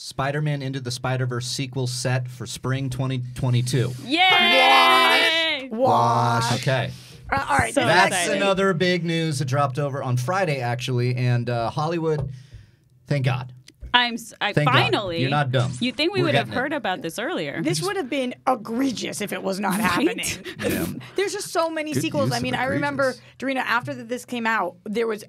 Spider-Man Into the Spider-Verse sequel set for spring 2022. Yay! Wash. Okay. All right. So That's excited. another big news that dropped over on Friday, actually. And Hollywood, thank God. Thank God. finally. You're not dumb. You think we We're would have getting it. heard about this earlier? This would have been egregious if it was not happening. There's just so many Good sequels. use I of mean, I remember, egregious. Dorina, after this came out,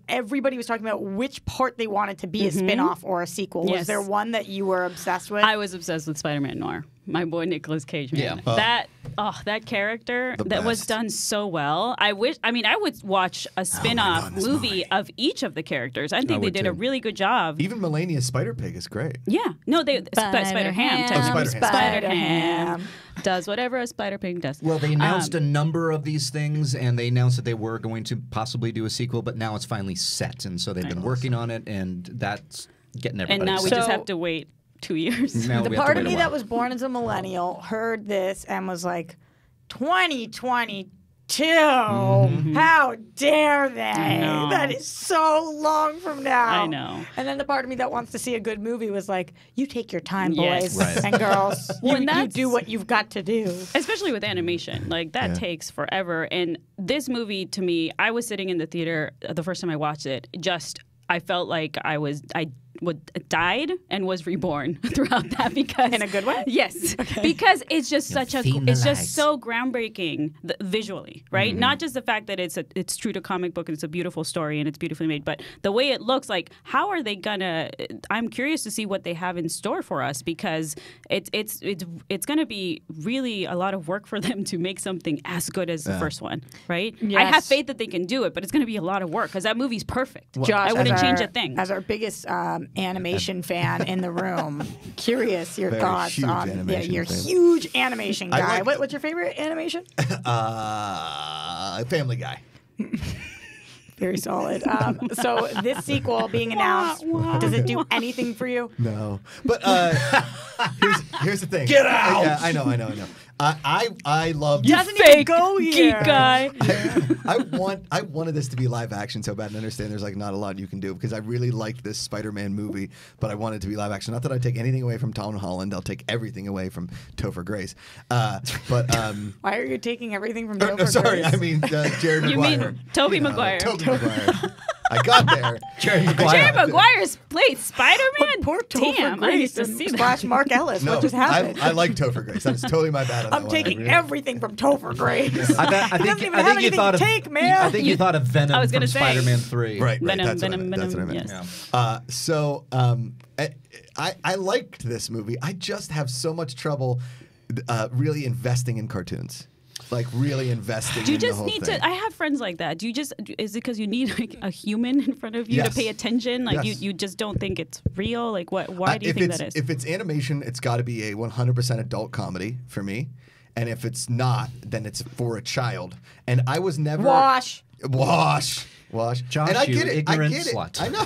everybody was talking about which part they wanted to be a spin-off or a sequel. Was Yes. there one that you were obsessed with? I was obsessed with Spider-Man Noir. My boy Nicolas Cage, man. Yeah. That character The that was best. done so well. I would watch a spin-off this movie movie. of each of the characters. I think they would did a too. really good job. Even Melania's Spider Pig is great. Yeah. No, Spider-Ham. Spider-Ham. Spider-Ham does whatever a Spider Pig does. Well, they announced a number of these things, and they announced that they were going to possibly do a sequel, but now it's finally set, and so they've been working on it, and that's getting everybody and now we excited. just So- have to wait 2 years. Now the we have to part of wait a me while. that was born as a millennial heard this and was like, 2022? How dare they? know. That is so long from now. I know. And then the part of me that wants to see a good movie was like, you take your time, Yes. boys Right. and girls. Well, and you that's- do what you've got to do. Especially with animation, like that takes forever. And this movie, to me, I was sitting in the theater the first time I watched it. I felt like I died and was reborn throughout that because In a good way? Yes, because it's just seen the it's light. just so groundbreaking visually, right? Not just the fact that it's true to comic book and it's a beautiful story and it's beautifully made, but the way it looks. Like, how are they gonna? I'm curious to see what they have in store for us because it's gonna be really a lot of work for them to make something as good as the first one, right? I Yes. have faith that they can do it, but it's gonna be a lot of work because that movie's perfect. Josh, I wouldn't as change our- a thing. As our biggest animation fan in the room, curious your Very thoughts huge on animation your fan. huge animation I guy. like- What's your favorite animation? Family Guy. Very solid. So this sequel being announced, does it do anything for you? No, but here's the thing. Get out! Yeah, I know. I love. Doesn't even Fake go here. geek guy. I wanted this to be live action so bad, and understand there's like not a lot you can do because I really liked this Spider-Man movie, but I wanted it to be live action. Not that I take anything away from Tom Holland, I'll take everything away from Topher Grace. Why are you taking everything from no, Topher sorry, Grace? I mean Jerry You Maguire. mean Tobey Maguire? Tobey Maguire. I got there. Jerry Maguire. Jerry Maguire's played Spider-Man? Poor Topher Damn, I need Grace to see that. slash Mark Ellis. No, What just happened? I like Topher Grace. That's totally my bad. On I'm that one. I taking really- everything from Topher Grace. I He doesn't think even I have think you anything thought to of take, man. I think you thought of Venom I was from gonna say. Spider-Man 3. Right. Venom, that's what I Venom, meant. That's what I Venom, meant. yes. So I liked this movie. I just have so much trouble really investing in cartoons. Like really investing Do you in the just whole need thing. to? I have friends like that. Do you just? Is it because you need like a human in front of you Yes. to pay attention? Like Yes. you just don't think it's real? Like what? Why do you think that is? If it's animation, it's got to be a 100% adult comedy for me. And if it's not, then it's for a child. And I was never Wash. Josh, Josh, and I you get it. ignorant I get slut. it. I know.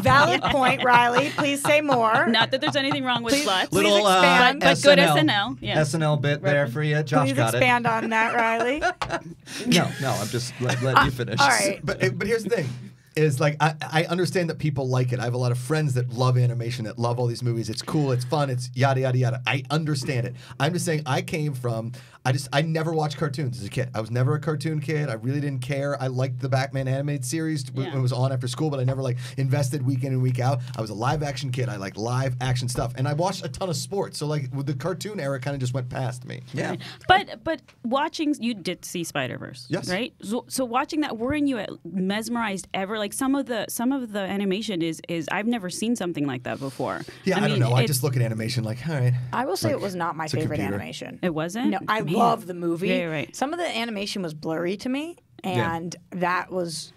Valid point, Riley. Please say more. Not that there's anything wrong with Please- sluts. please Little expand. But good SNL. Yeah. SNL bit there for you. Josh Please got expand on that, Riley. it. No, I'm just let you finish. All right. But here's the thing. Is like I understand that people like it. I have a lot of friends that love animation, that love all these movies. It's cool, it's fun, it's yada yada yada. I understand it. I'm just saying I came from I never watched cartoons as a kid. I was never a cartoon kid. I really didn't care. I liked the Batman animated series when it was on after school, but I never like invested week in and week out. I was a live action kid. I like live action stuff. And I watched a ton of sports. So like with the cartoon era kind of just went past me. Yeah. But watching, you did see Spider-Verse, Yes. right? So watching that, weren't you mesmerized ever? Like some of the animation is I've never seen something like that before. Yeah, I don't mean, know. I it's- just look at animation like, all right. I will say it was not my it's a favorite computer. animation. It wasn't. No, I Man. love the movie. Yeah, you're right. Some of the animation was blurry to me, and that was.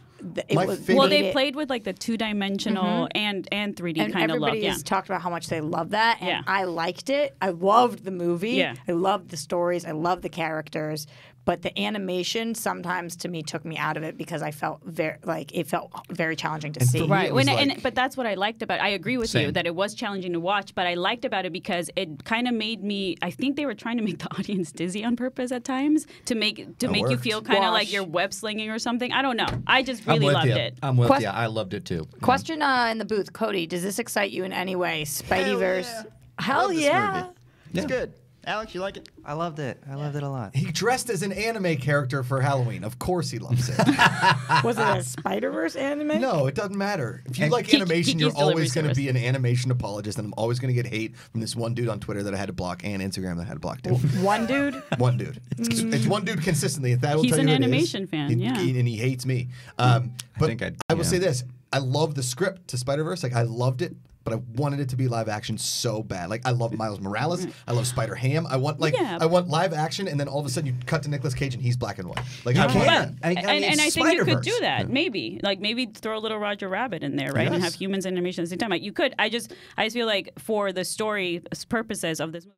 It My was favorite- Well, made they it- played with like the 2-dimensional and 3D and kind of look. everybody Yeah. has talked about how much they love that, and Yeah. I liked it. I loved the movie. Yeah. I loved the stories. I loved the characters. but the animation sometimes to me took me out of it because I felt it felt very challenging to see. Right. But that's what I liked about it. I agree with you Same. that it was challenging to watch, but I liked about it because it kind of made me. I think they were trying to make the audience dizzy on purpose at times to make you worked. feel kind of like Wash. you're web slinging or something. I don't know. I just I'm really with loved you. it. I'm with Quest- you. I loved it too. Question in the booth, Cody, does this excite you in any way? Spideyverse. yeah. Hell love this yeah. movie. It's good. Alex, you like it? I loved it. I loved it a lot. He dressed as an anime character for Halloween. Of course he loves it. Was it a Spider-Verse anime? No, it doesn't matter. If you like Kiki- animation, you're Kiki's delivery always going to service. be an animation apologist, and I'm always going to get hate from this one dude on Twitter that I had to block and Instagram that I had to block too. One dude? One dude. It's one dude consistently. That will He's tell an you who it is. animation fan, yeah. And he hates me. But think I will yeah. say this: I love the script to Spider-Verse. Like I loved it. But I wanted it to be live action so bad. Like I love Miles Morales. I love Spider-Ham. I want Yeah. I want live action, and then all of a sudden you cut to Nicolas Cage and he's black and white. Like I want can. that. And I think you could do Spider-Verse. that, maybe. Like maybe throw a little Roger Rabbit in there, right? And Yes. have humans and animation at the same time. Like you could. I just feel like for the story purposes of this movie.